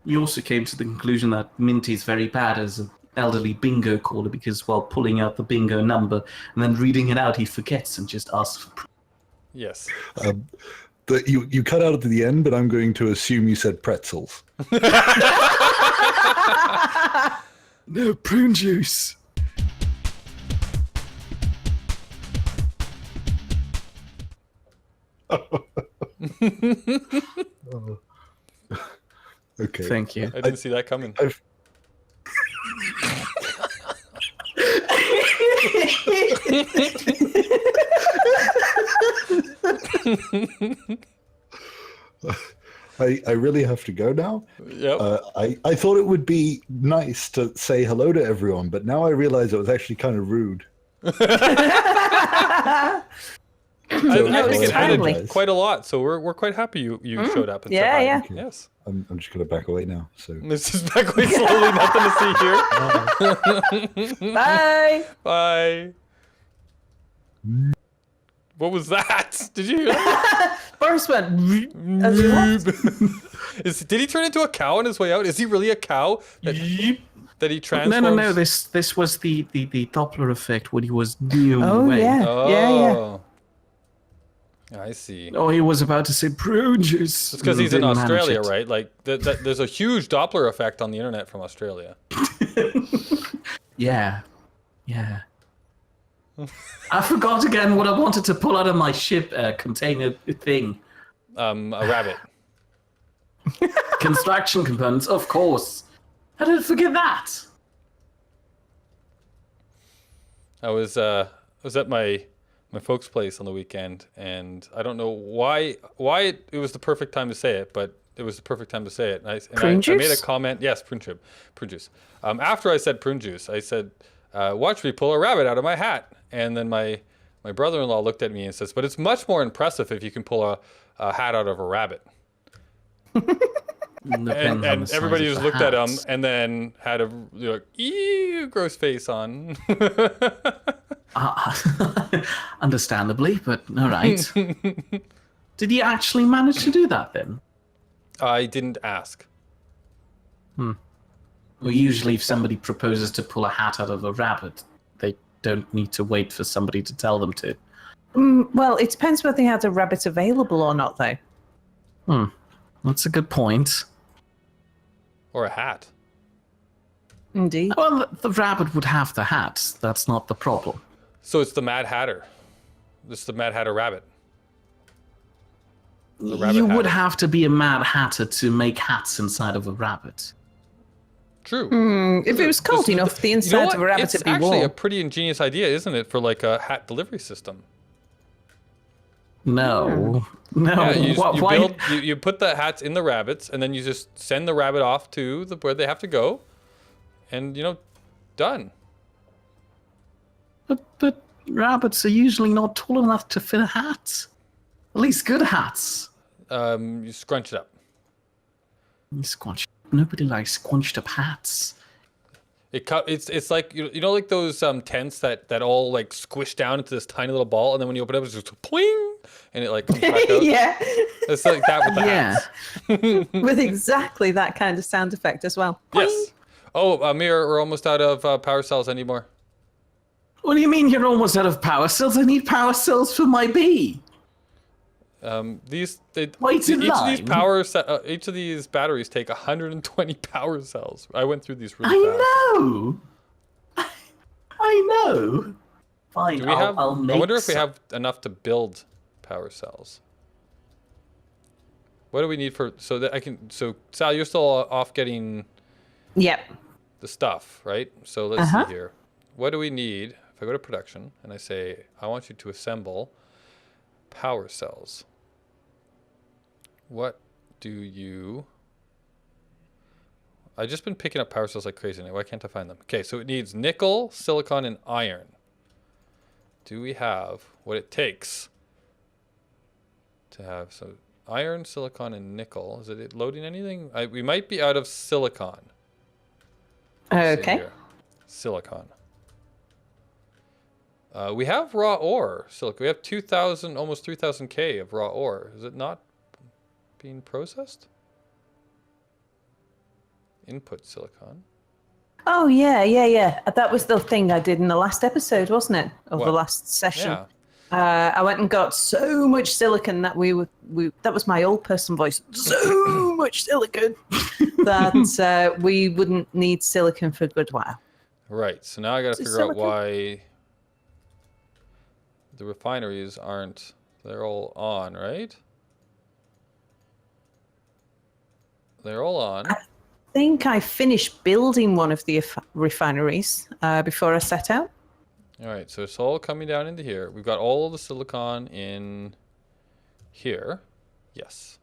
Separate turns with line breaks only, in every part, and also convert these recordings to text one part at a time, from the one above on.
We also came to the conclusion that Minty's very bad as an elderly bingo caller because while pulling out the bingo number and then reading it out, he forgets and just asks for.
Yes.
You cut out at the end, but I'm going to assume you said pretzels.
No, prune juice.
Okay.
Thank you.
I didn't see that coming.
I really have to go now.
Yep.
I thought it would be nice to say hello to everyone, but now I realize it was actually kind of rude.
I think it
timely.
added quite a lot, so we're quite happy you showed up. And said hi.
Yeah.
Okay.
Yes.
I'm just going to back away now. So
This is back away slowly. Nothing to see here.
Bye.
Bye. What was that? Did you hear that?
Boris went.
Did he turn into a cow on his way out? Is he really a cow? That he transforms?
No. This was the Doppler effect when he was new
Oh
away.
yeah.
Oh. I see.
Oh, he was about to say prune juice.
It's because he's in
Didn't manage
Australia,
it.
right? Like, there's a huge Doppler effect on the internet from Australia.
Yeah. I forgot again what I wanted to pull out of my ship container thing.
A rabbit.
Construction components, of course. How did I forget that?
I was at my folks' place on the weekend, and I don't know why it was the perfect time to say it, but it was the perfect time to say it. And I made a comment. Yes, prune juice. After I said prune juice, I said, "Watch me pull a rabbit out of my hat." And then my brother-in-law looked at me and says, "But it's much more impressive if you can pull a hat out of a rabbit." and everybody just looked at him and then had a ew, gross face on.
Understandably, but all right. Did he actually manage to do that then?
I didn't ask.
Well, usually if somebody proposes to pull a hat out of a rabbit, they don't need to wait for somebody to tell them to.
Well, it depends whether they had a rabbit available or not, though.
That's a good point.
Or a hat.
Indeed.
Well, the rabbit would have the hat. That's not the problem.
So it's the Mad Hatter. This is the Mad Hatter rabbit. The rabbit
You would
hatter.
have to be a Mad Hatter to make hats inside of a rabbit.
True.
If it was cold enough, the inside of a rabbit would be
It's actually a
warm.
pretty ingenious idea, isn't it, for like a hat delivery system?
No.
Yeah,
Why?
you put the hats in the rabbits, and then you just send the rabbit off to where they have to go, and done.
But rabbits are usually not tall enough to fit a hat. At least good hats.
You scrunch it up.
Nobody likes scrunched up hats.
It's like like those tents that all like squish down into this tiny little ball, and then when you open it up, it's just pling, and it like comes back out.
Yeah.
It's like that with the hats.
With exactly that kind of sound effect as well.
Yes. Oh, Amir, we're almost out of power cells anymore.
What do you mean you're almost out of power cells? I need power cells for my bee.
Each of these batteries take 120 power cells. I went through these really fast.
I know. Fine.
Do we have?
I'll make
I wonder if we have enough to build power cells. What do we need so that I can? So Sal, you're still off getting.
Yep.
The stuff, right? So let's see here. What do we need? If I go to production and I say, I want you to assemble power cells. What do you... I've just been picking up power cells like crazy now. Why can't I find them? Okay, so it needs nickel, silicon, and iron. Do we have what it takes to have... So iron, silicon, and nickel. Is it loading anything? We might be out of silicon.
Okay.
Silicon. We have raw ore silicon. We have 2,000, almost 3,000 K of raw ore. Is it not being processed? input silicon.
Oh, yeah. That was the thing I did in the last episode, wasn't it? Of the
What?
last session.
Yeah.
I went and got so much silicon that we that was my old person voice. So much silicon that we wouldn't need silicon for a good while.
Right. So now I got to figure out why the refineries aren't. They're all on, right? They're all on.
I think I finished building one of the refineries before I set out.
All right, so it's all coming down into here. We've got all of the silicon in here. Yes.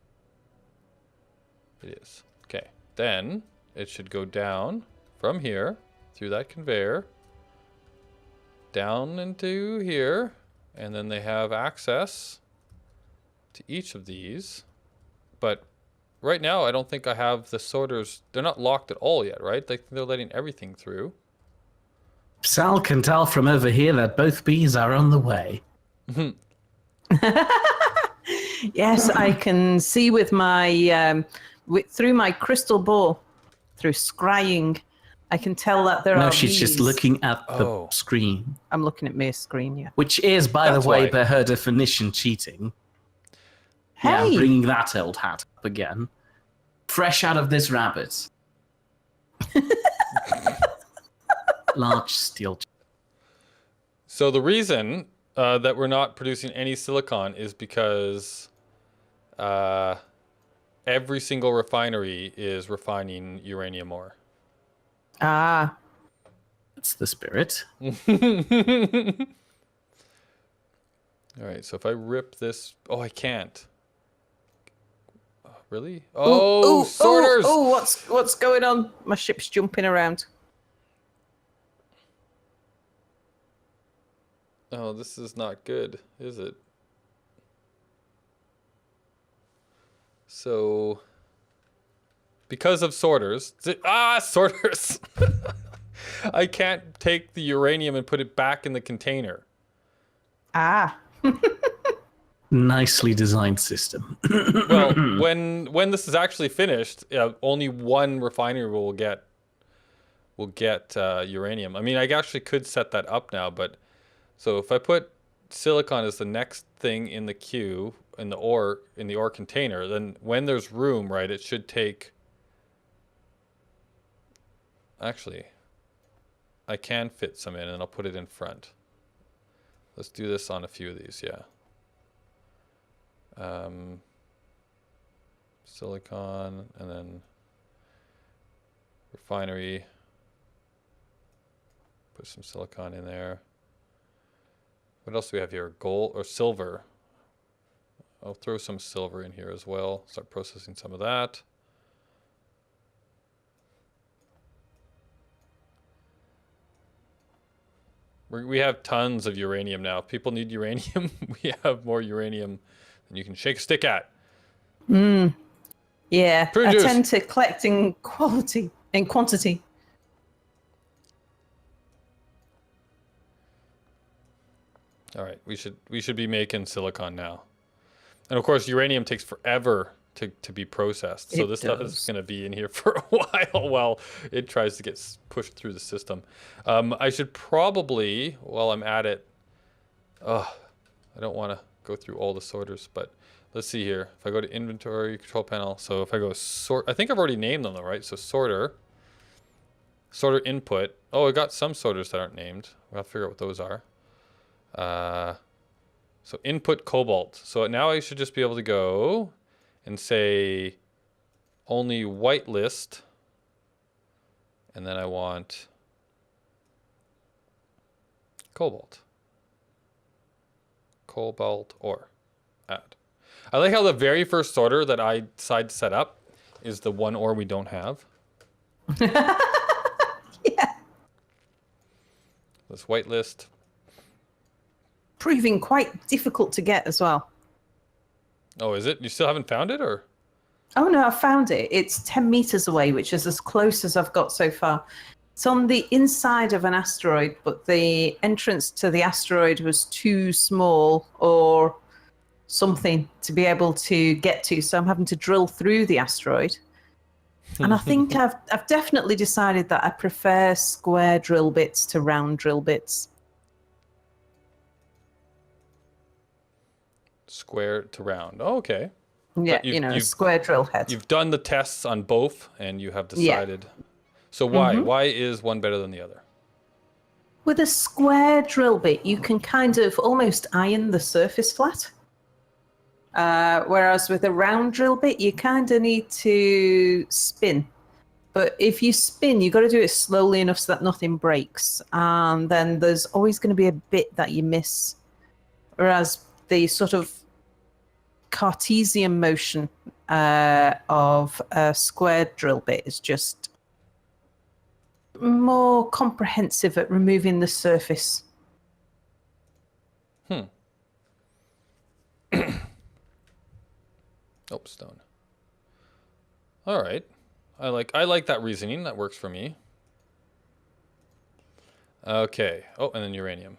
It is. Okay. Then it should go down from here through that conveyor down into here, and then they have access to each of these. But right now, I don't think I have the sorters. They're not locked at all yet, right? They're letting everything through.
Sal can tell from over here that both bees are on the way.
Yes, I can see with my through my crystal ball, through scrying, I can tell that there are.
No, she's just
bees.
looking at the screen.
I'm looking at my screen, yeah.
Which is, by
That's
the way,
why.
by her definition, cheating.
Hey!
Yeah, I'm bringing that old hat up again. Fresh out of this rabbit. Large steel.
So the reason that we're not producing any silicon is because every single refinery is refining uranium ore.
Ah.
That's the spirit.
All right, so if I rip this... Oh, I can't. Really? Oh, sorters!
Oh, what's going on? My ship's jumping around.
Oh, this is not good, is it? So, because of sorters... sorters! I can't take the uranium and put it back in the container.
Ah.
Nicely designed system.
Well, when this is actually finished, only one refinery will get uranium. I mean, I actually could set that up now, but so if I put silicon as the next thing in the queue in the ore container, then when there's room, right, it should take. Actually, I can fit some in, and I'll put it in front. Let's do this on a few of these, yeah. Silicon, and then refinery. Put some silicon in there. What else do we have here? Gold or silver? I'll throw some silver in here as well. Start processing some of that. We have tons of uranium now. If people need uranium, we have more uranium than you can shake a stick at.
Yeah,
Prune
I
juice.
tend to collect in quantity.
All right, we should be making silicon now. And of course, uranium takes forever to be processed. So this stuff is going to be in here for a while it tries to get pushed through the system. I should probably, while I'm at it, I don't want to go through all the sorters, but let's see here. If I go to inventory, control panel, so if I go sort, I think I've already named them though, right? So sorter input. Oh, I got some sorters that aren't named. We'll have to figure out what those are. So input cobalt. So now I should just be able to go and say only whitelist, and then I want cobalt ore. Add. I like how the very first sorter that I decide to set up is the one ore we don't have.
Yeah.
This whitelist.
Proving quite difficult to get as well.
Oh, is it? You still haven't found it, or?
Oh no, I found it. It's 10 meters away, which is as close as I've got so far. It's on the inside of an asteroid, but the entrance to the asteroid was too small or something to be able to get to. So I'm having to drill through the asteroid And I think I've definitely decided that I prefer square drill bits to round drill bits.
Square to round. Oh, okay.
Yeah, a square drill head.
You've done the tests on both, and you have decided.
Yeah.
So why? Why is one better than the other?
With a square drill bit, you can kind of almost iron the surface flat. Whereas with a round drill bit, you kind of need to spin. But if you spin, you've got to do it slowly enough so that nothing breaks. And then there's always going to be a bit that you miss. Whereas the sort of Cartesian motion of a square drill bit is just more comprehensive at removing the surface.
Oh, stone. All right. I like that reasoning. That works for me. Okay. Oh, and then uranium.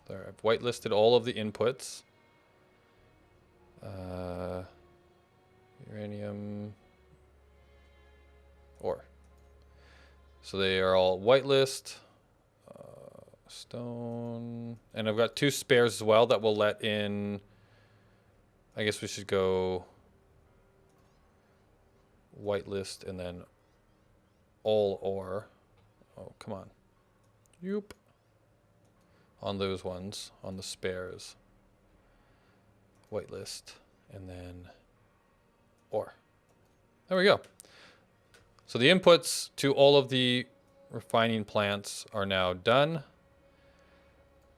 There, I've whitelisted all of the inputs. Uranium ore. So they are all whitelist. Stone. And I've got 2 spares as well that will let in. I guess we should go whitelist and then all ore. Oh, come on. Yoop. On those ones, on the spares. Whitelist and then ore. There we go. So the inputs to all of the refining plants are now done.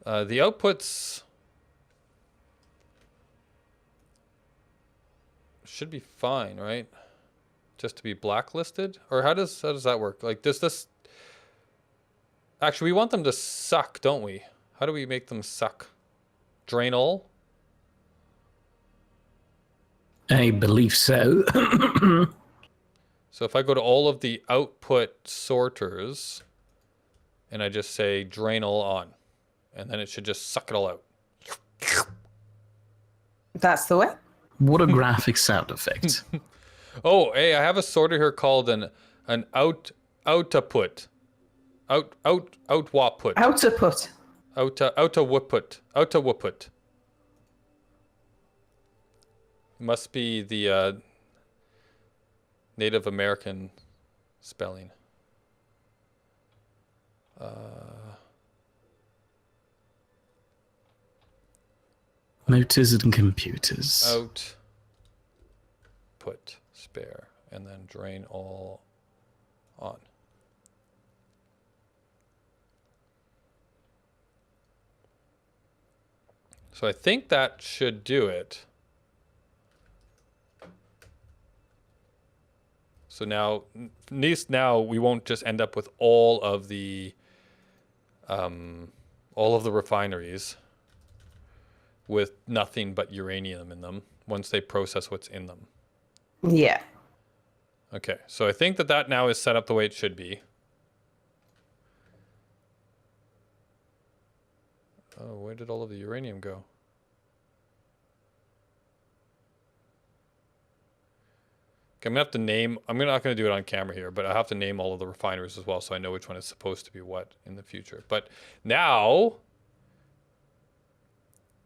The outputs should be fine, right? Just to be blacklisted? Or how does that work? Like, does this... Actually, we want them to suck, don't we? How do we make them suck? Drain all?
I believe so.
So if I go to all of the output sorters and I just say drain all on, and then it should just suck it all out.
That's the way.
What a graphic sound effect.
Oh, hey, I have a sorter here called an output. Outwaput.
Output.
Outwaput. Must be the Native American spelling.
Motors and computers.
Output spare and then drain all on. So I think that should do it. So now, at least now we won't just end up with all of the refineries with nothing but uranium in them once they process what's in them.
Yeah.
Okay, so I think that now is set up the way it should be. Oh, where did all of the uranium go? Okay, I'm gonna have to name. I'm not gonna do it on camera here, but I have to name all of the refineries as well, so I know which one is supposed to be what in the future. But now,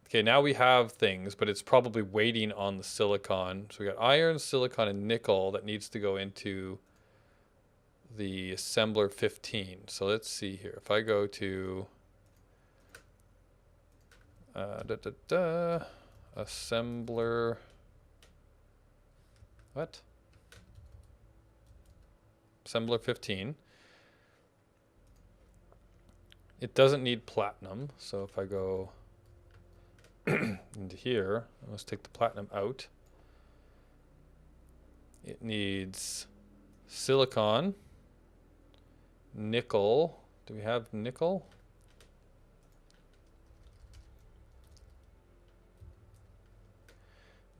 okay, now we have things, but it's probably waiting on the silicon. So we got iron, silicon, and nickel that needs to go into the assembler 15. So let's see here. If I go to assembler, what? Assembler 15. It doesn't need platinum, so if I go into here, let's take the platinum out. It needs silicon, nickel. Do we have nickel?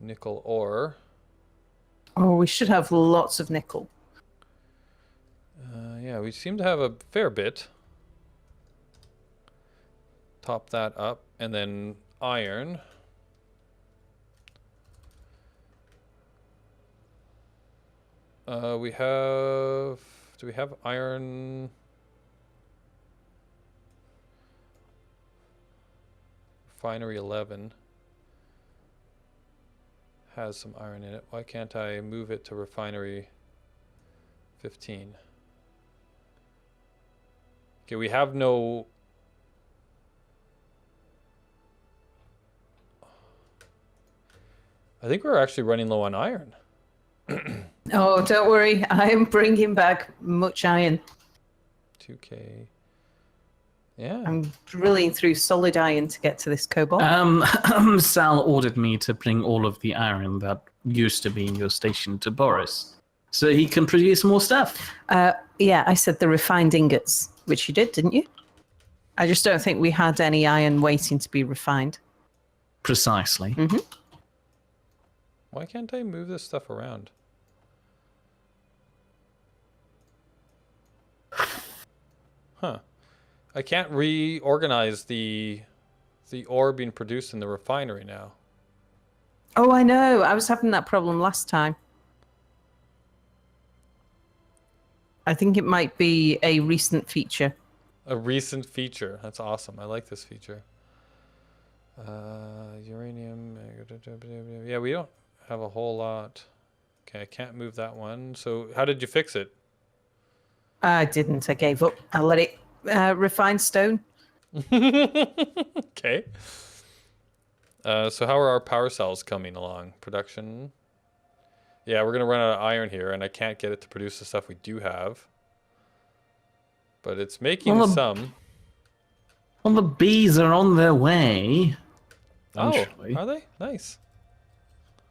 Nickel ore.
Oh, we should have lots of nickel.
Yeah, we seem to have a fair bit. Top that up, and then iron. We have. Do we have iron? Refinery 11 has some iron in it. Why can't I move it to refinery 15? Okay, we have no. I think we're actually running low on iron.
Oh, don't worry. I am bringing back much iron.
2K. Yeah.
I'm drilling through solid iron to get to this cobalt.
Sal ordered me to bring all of the iron that used to be in your station to Boris, so he can produce more stuff.
Yeah, I said the refined ingots, which you did, didn't you? I just don't think we had any iron waiting to be refined.
Precisely.
Mm-hmm.
Why can't I move this stuff around? Huh. I can't reorganize the ore being produced in the refinery now.
Oh, I know. I was having that problem last time. I think it might be a recent feature.
A recent feature. That's awesome. I like this feature. Uranium. Yeah, we don't have a whole lot. Okay, I can't move that one. So how did you fix it?
I didn't. I gave up. I let it refine stone.
Okay. So how are our power cells coming along? Production. Yeah, we're gonna run out of iron here, and I can't get it to produce the stuff we do have. But it's making some.
Well, the bees are on their way.
Oh, are they? Nice.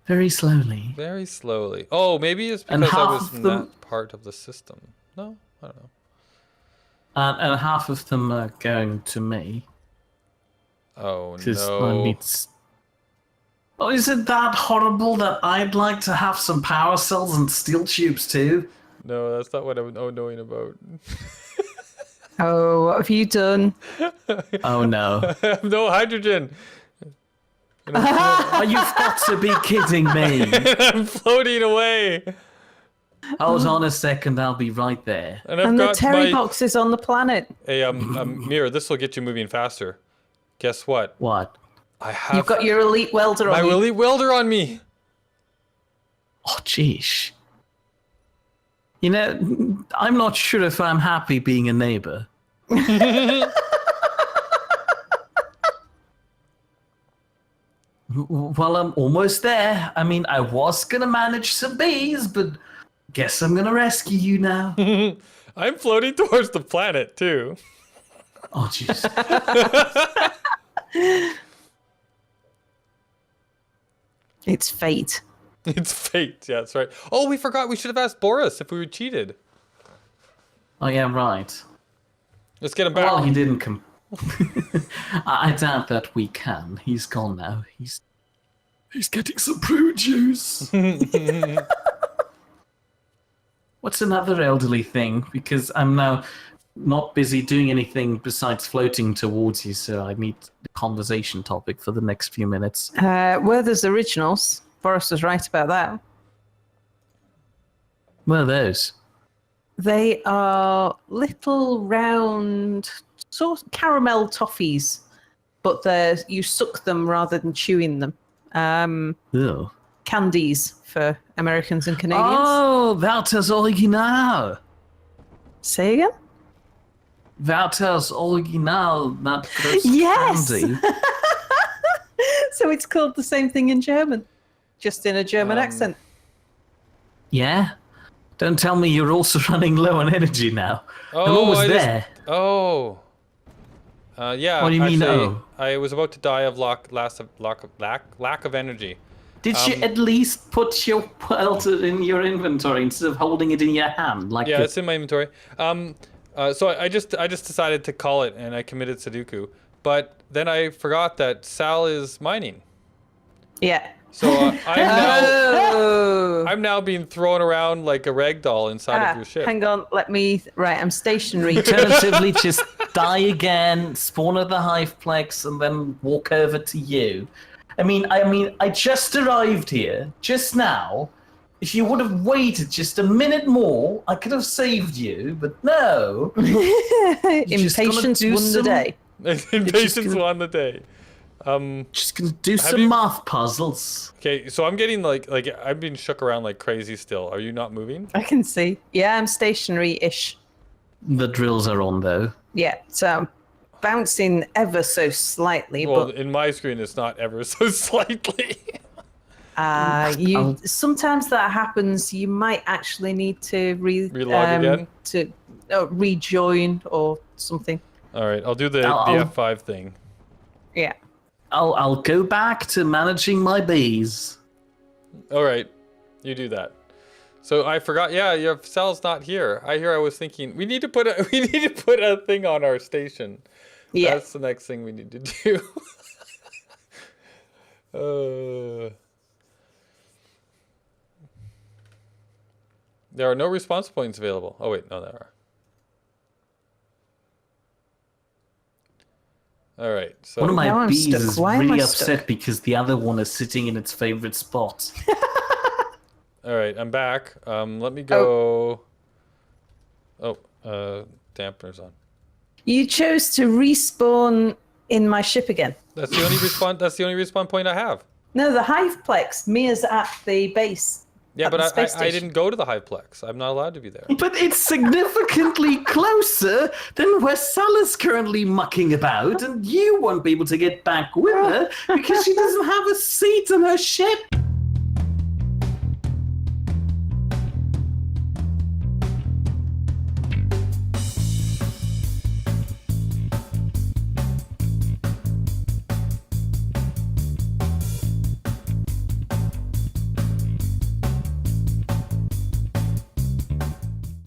Very slowly.
Very slowly. Oh, maybe it's
And
because I
half
was
of them-
not part of the system. No, I don't know.
And half of them are going to me.
Oh
Because
no.
I need. Oh, is it that horrible that I'd like to have some power cells and steel tubes too?
No, that's not what I'm knowing about.
Oh, what have you done?
Oh no.
I have no hydrogen.
Oh, you've got to be kidding me.
I'm floating away.
Hold on a second, I'll be right there.
And I've
And the
got
Terry
my...
boxes on the planet.
Hey, Mirror, this will get you moving faster. Guess what?
What?
I have
You've got your elite welder
my
on you.
elite welder on me.
Oh, jeez. You know, I'm not sure if I'm happy being a neighbor. Well, I'm almost there. I mean, I was gonna manage some bees, but guess I'm gonna rescue you now.
I'm floating towards the planet, too.
Oh, jeez.
It's fate.
It's fate. Yeah, that's right. Oh, we forgot. We should have asked Boris if we were cheated.
Oh, yeah, right.
Let's get him back.
Well, he didn't come. I doubt that we can. He's gone now. He's getting some prune juice. What's another elderly thing? Because I'm now not busy doing anything besides floating towards you, so I need the conversation topic for the next few minutes.
Werther's originals. Boris was right about that.
What are those?
They are little round sort of caramel toffees, but you suck them rather than chewing them.
Ew.
Candies for Americans and Canadians.
Oh, Werther's Original.
Say again?
Werther's Original, that gross
Yes!
candy.
So it's called the same thing in German, just in a German accent.
Yeah? Don't tell me you're also running low on energy now. I'm
Oh,
almost there.
Yeah.
What do you mean,
actually,
oh?
I was about to die of lack of energy.
Did you at least put your pelter in your inventory instead of holding it in your hand? Like
Yeah, it's in my inventory. So I just decided to call it, and I committed Sudoku. But then I forgot that Sal is mining.
Yeah.
So
Oh.
I'm now being thrown around like a rag doll inside of your ship.
Hang on, right, I'm stationary.
Alternatively, just die again, spawn at the Hiveplex, and then walk over to you. I mean, I just arrived here, just now. If you would have waited just a minute more, I could have saved you, but no. just gonna
Impatience
do
won the
some-
day.
Impatience won the day.
Just gonna do some
you-
math puzzles.
Okay, so I'm getting like I'm being shook around like crazy still. Are you not moving?
I can see. Yeah, I'm stationary-ish.
The drills are on, though.
Yeah, so I'm bouncing ever so slightly,
Well,
but
in my screen, it's not ever so slightly.
sometimes that happens. You might actually need to
Relog again?
to rejoin or something.
All right, I'll do the
I'll-
F5 thing.
Yeah.
I'll go back to managing my bees.
All right, you do that. So I forgot. Yeah, your Sal's not here. I was thinking we need to put a thing on our station.
Yeah.
That's the next thing we need to do. There are no response points available. Oh wait, no, there are. All right, so
One of
Now
my
I'm
bees
stuck.
is
Why am
really
I
upset
stuck?
because the other one is sitting in its favorite spot.
all right, I'm back. Let me go. Oh, dampener's on.
You chose to respawn in my ship again.
That's the only respawn. That's the only respawn point I have.
No, the Hiveplex. Mia's at the base.
Yeah,
At
but
the
I
space station.
didn't go to the Hiveplex. I'm not allowed to be there.
But it's significantly closer than where Salah's currently mucking about, and you won't be able to get back with her because she doesn't have a seat on her ship.